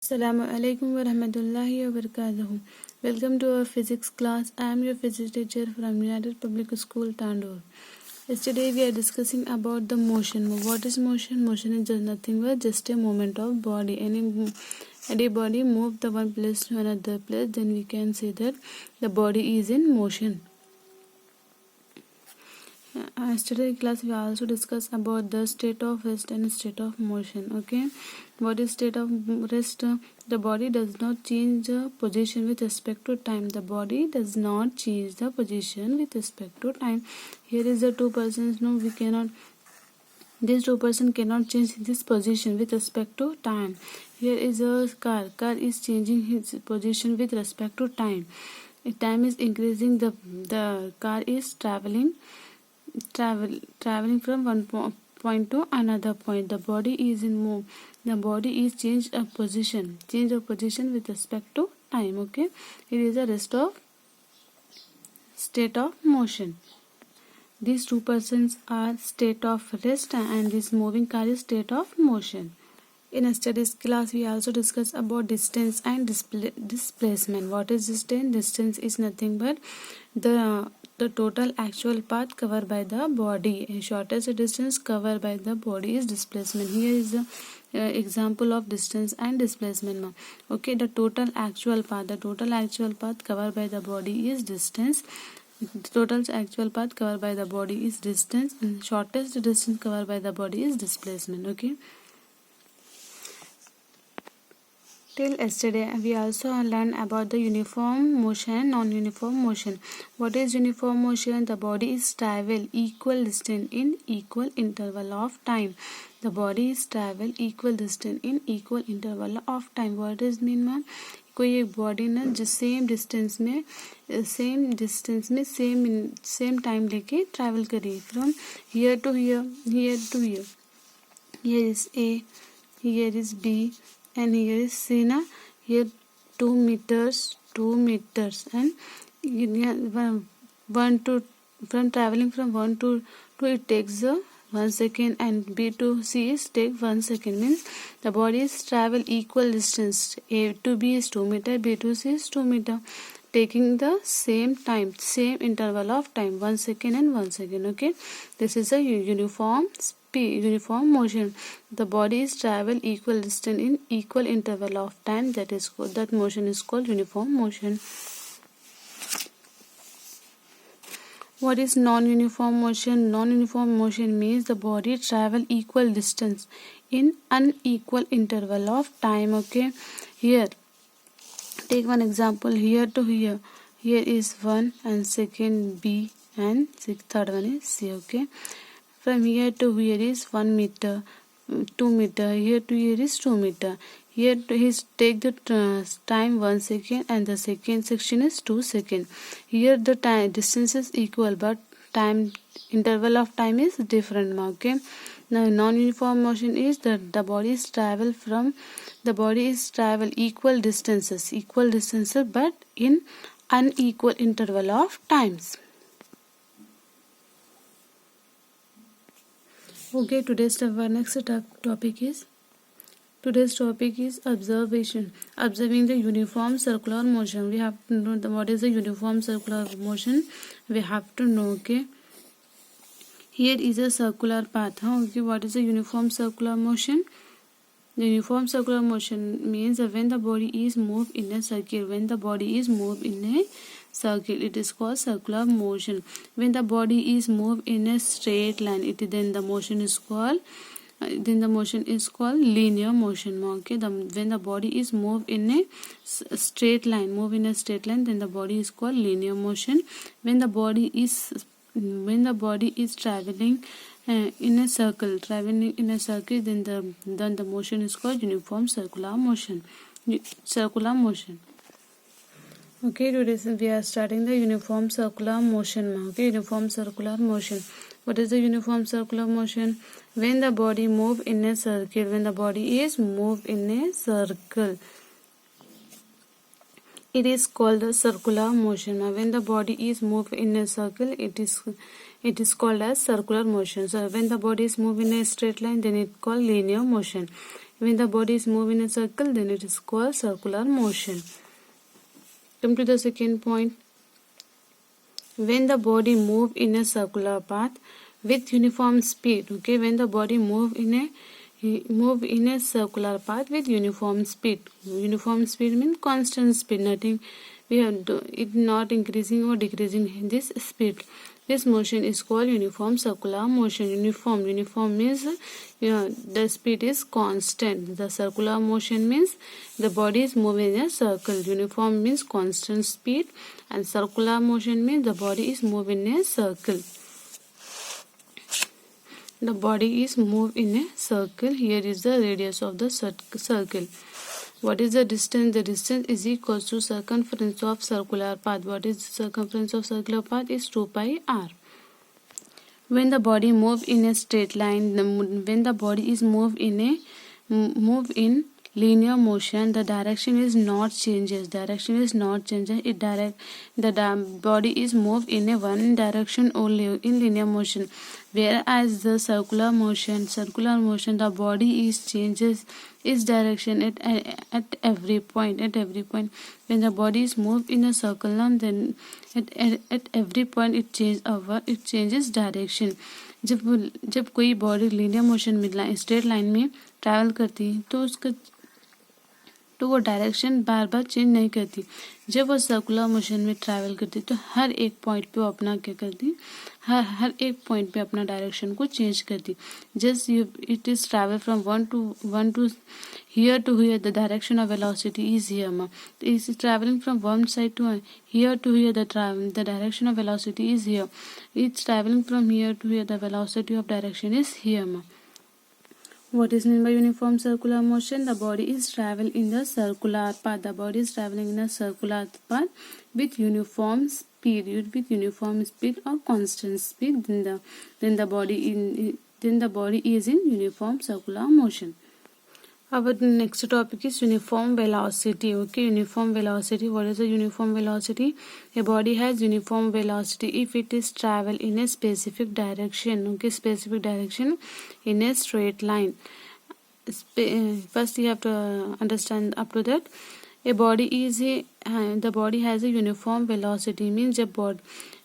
Assalamu alaikum wa rahmatullahi wa barakatuh. Welcome to our physics class. I am your physics teacher from United Public School, Tandoor. Yesterday we are discussing about the motion. What is motion? Motion is just nothing but just a movement of body. Any body move the one place to another place, then we can say that the body is in motion. Yesterday class we also discussed about the state of rest and state of motion. Okay, what is state of rest? The body does not change the position with respect to time. The body does not change the position with respect to time. Here is the two persons. No, we cannot. These two persons cannot change this position with respect to time. Here is a car. Car is changing its position with respect to time. If time is increasing, the car is traveling from one point to another point. The body is in move. The body is change of position with respect to time. Okay, it is a rest of state of motion. These two persons are state of rest and this moving car is state of motion. In yesterday's class we also discussed about distance and displacement. What is distance? Distance is nothing but the total actual path covered by the body. A shortest distance covered by the body is displacement. Here is the example of distance and displacement. Okay, the total actual path covered by the body is distance. The total actual path covered by the body is distance, and shortest distance covered by the body is displacement. Okay, till yesterday we also learned about the uniform motion and non-uniform motion. What is uniform motion? The body is travel equal distance in equal interval of time. The body is travel equal distance in equal interval of time. What does mean, ma'am? कोई एक body ना जो same distance में same time लेके travel करी from here to here. Here is A, here is B, and here is C. Na here 2 meters, and from traveling from 1 to 2 it takes 1 second, and B to C is take 1 second. Means the bodies travel equal distance. A to B is 2 meter, B to C is 2 meter, taking the same time, same interval of time, 1 second and 1 second. Okay, this is a uniform motion. The bodies travel equal distance in equal interval of time. That motion is called uniform motion. What is non-uniform motion? Non-uniform motion means the body travel equal distance in unequal interval of time. Okay, here take one example. Here to here is 1, and second B, and third one is C. Okay, from here to here is 1 meter, 2 meter, here to here is 2 meter. Here to his take the time 1 second, and the second section is 2 seconds. Here the time distance is equal, but time interval of time is different. Okay, now non-uniform motion is that the bodies travel equal distances, but in unequal interval of times. Okay, today's topic is observing the uniform circular motion. We have to know what is the uniform circular motion. We have to know. Okay, here is a circular path. Okay, what is the uniform circular motion? The uniform circular motion means that when the body is moved in a circle, it is called circular motion. When the body is moved in a straight line, then the motion is called linear motion. Okay, when the body is moved in a straight line, then the body is called linear motion. When the body is traveling in a circle, then the motion is called uniform circular motion. Okay, today we are starting the uniform circular motion. Okay, uniform circular motion. What is the uniform circular motion? When the body move in a circle, it is called the circular motion. When the body is moved in a circle, it is called as circular motion. So when the body is moved in a straight line, then it called linear motion. When the body is moving in a circle, then it is called circular motion. Come to the second point. When the body move in a circular path with uniform speed, okay, when the body move in a circular path with uniform speed. Uniform speed means constant speed, nothing we have it not increasing or decreasing this speed. This motion is called uniform circular motion. Uniform means the speed is constant. The circular motion means the body is moving in a circle. Uniform means constant speed, and circular motion means the body is moving in a circle. The body is moved in a circle. Here is the radius of the circle. What is the distance? The distance is equal to circumference of circular path. What is the circumference of circular path? Is 2 pi r. When the body moves in a straight line, when the body is moved in linear motion, the direction is not changes. Direction is not changes. The body is moved in a one direction only in linear motion. Whereas the circular motion, the body is changes its direction at every point. When the body is moved in a circle, then at every point it changes direction. जब कोई body linear motion में straight line में travel करती है तो वो direction बार बार change नहीं करती. जब वो सर्कुलर मोशन में ट्रैवल करती तो हर एक पॉइंट पे वो अपना क्या करती, हर एक पॉइंट पे अपना डायरेक्शन को चेंज करती. Just it is travel from one to here to here, the direction of velocity is here. Is travelling from one side to here to here, the direction of velocity is here. It's travelling from here to here, the velocity of direction is here. What is meant by uniform circular motion? The body is traveling in the circular path. The body is traveling in a circular path with uniform speed, or constant speed. Then the body is in uniform circular motion. Our next topic is uniform velocity. Okay, uniform velocity. What is the uniform velocity? A body has uniform velocity if it is travel in a specific direction. Okay, specific direction in a straight line. First, you have to understand up to that. A body is the body has a uniform velocity. Means जब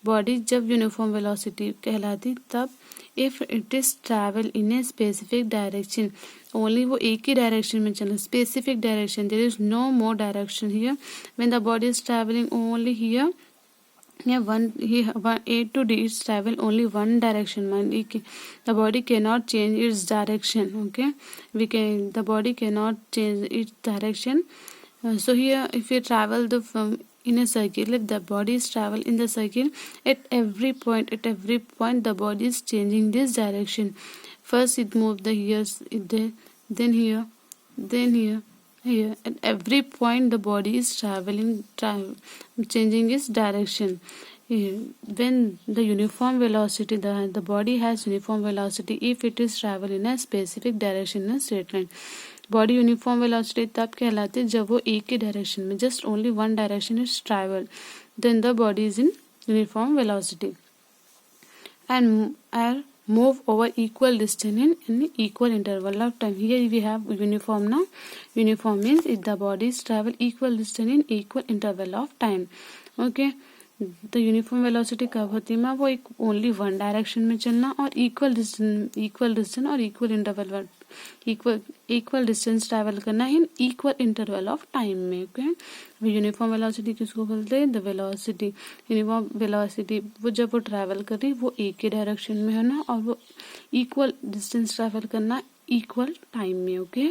body जब uniform velocity कहलाती तब if it is travel in a specific direction, only वो एक ही direction में चलना, specific direction, there is no more direction here. When the body is traveling only here A to D is travel only one direction. The body cannot change its direction. Okay, the body cannot change its direction. So here if you travel in a circle, if the body is travel in the circle, at every point the body is changing this direction. First it moves the here, then here, here. At every point the body is changing its direction. When the uniform velocity, the body has uniform velocity if it is travel in a specific direction in a straight line. Body uniform velocity तब कहलाती है जब वो एक ही direction में, just only one direction is travel, then the body is in uniform velocity and are move over equal distance in equal interval of time. Here we have uniform now. Uniform means if the bodies travel equal distance in equal interval of time. Okay, तो uniform velocity कब होती है? वो एक only one direction में चलना और equal distance और इक्वल डिस्टेंस ट्रैवल करना in equal interval of time में. ओके, यूनिफॉर्म वेलोसिटी किसको बोलते हैं? The velocity. यूनिफॉर्म वेलोसिटी वो जब वो ट्रैवल कर रही वो एक ही डायरेक्शन में है ना, और वो इक्वल डिस्टेंस ट्रैवल करना इक्वल टाइम में. Okay,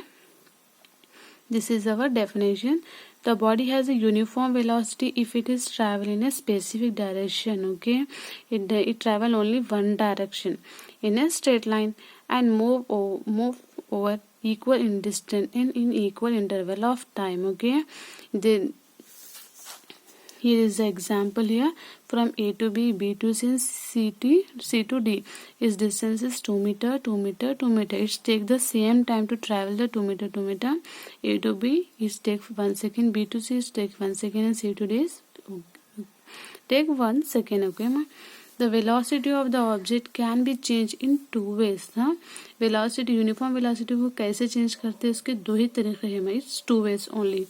this is our definition. The body has a uniform velocity if it is travel in a specific direction. Okay, it travel only one direction in a straight line and move over equal in distance in equal interval of time. Okay, then here is the example here. From A to B, B to C to D. Its distance is 2 meter, 2 meter, 2 meter. It takes the same time to travel the 2 meter, 2 meter. A to B is take 1 second. B to C is take 1 second, and C to D is take 1 second. Okay, The velocity of the object can be changed in two ways. हाँ, velocity, uniform velocity को कैसे change करते हैं, उसके दो ही तरीके हैं. It's two ways only.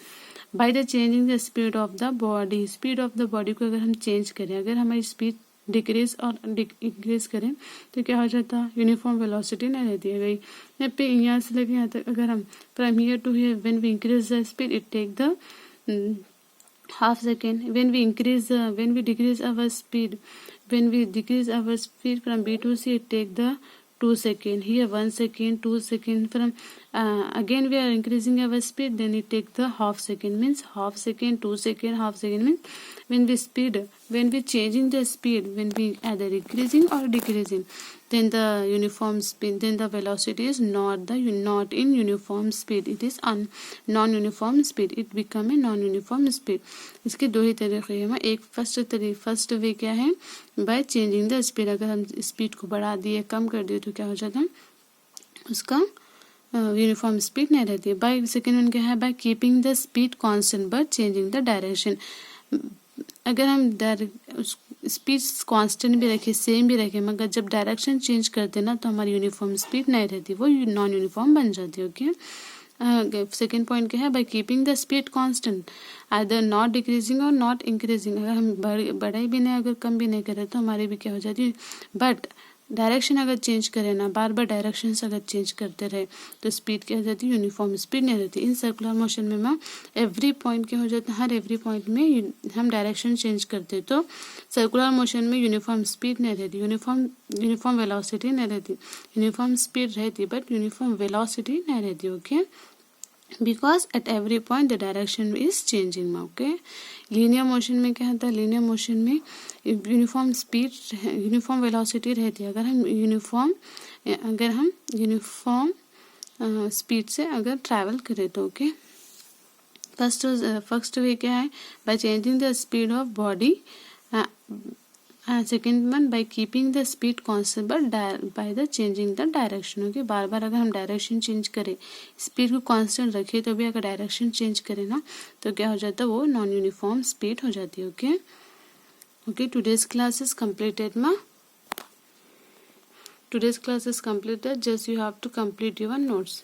By the changing the speed of the body. Speed of the body को अगर हम change करें, अगर हमारी speed डिक्रीज और इंक्रीज करें तो क्या हो जाता है, यूनिफॉर्म वेलोसिटी नहीं रहती है. गई यहाँ पे, यहाँ से लेके यहाँ तक अगर हम from here to here when we increase the speed it take the half second. When we decrease our speed from B to C, it take the 2 second. Here 1 second, 2 second. From again we are increasing our speed, then it take the half second, means half second, 2 second, half second. Means when we changing the speed, when we either increasing or decreasing, then the uniform speed, then the velocity is not in uniform speed, it is non-uniform speed, it become a non-uniform speed. इसके दो ही तरीके हैं. एक first way क्या है, by changing the speed. अगर हम speed को बढ़ा दिए, कम कर दिए तो क्या हो जाता है, उसका यूनिफॉर्म स्पीड नहीं रहती है. बाय सेकेंड वन क्या है, bye keeping the speed constant but changing the direction. अगर हम स्पीड कांस्टेंट भी रखे, सेम भी रखे, मगर जब डायरेक्शन चेंज करते ना तो हमारी यूनिफॉर्म स्पीड नहीं रहती, वो नॉन यूनिफॉर्म बन जाती है. ओके, सेकेंड पॉइंट क्या है, bye keeping the speed constant, either not decreasing और नॉट इंक्रीजिंग. अगर हम बढ़ाई भी नहीं, अगर कम भी नहीं करें तो हमारी भी क्या हो जाती है. बट डायरेक्शन अगर चेंज करें ना, बार बार डायरेक्शन अगर चेंज करते रहे तो स्पीड क्या हो जाती है, यूनिफॉर्म स्पीड नहीं रहती. इन सर्कुलर मोशन में मैम एवरी पॉइंट क्या हो जाता है, हर एवरी पॉइंट में हम डायरेक्शन चेंज करते तो सर्कुलर मोशन में यूनिफॉर्म स्पीड नहीं रहती, यूनिफॉर्म वेलोसिटी नहीं रहती. यूनिफॉर्म स्पीड रहती बट यूनिफॉर्म वेलोसिटी नहीं रहती. Okay, because at every point the direction is changing. Okay, linear motion में क्या होता है, लीनियर मोशन में यूनिफॉर्म स्पीड, यूनिफॉर्म वेलोसिटी रहती है. अगर हम यूनिफॉर्म स्पीड से अगर ट्रैवल करें तो. ओके, फर्स्ट वे क्या है, by changing the speed of body. Second one by keeping the speed constant but by the changing the direction. Okay, बार बार अगर हम डायरेक्शन चेंज करें, स्पीड को कांस्टेंट रखें तो भी अगर डायरेक्शन चेंज करें ना तो क्या हो जाता है, वो नॉन यूनिफॉर्म स्पीड हो जाती है. Okay, today's class is completed मा. Today's class is completed. Just you have to complete your notes.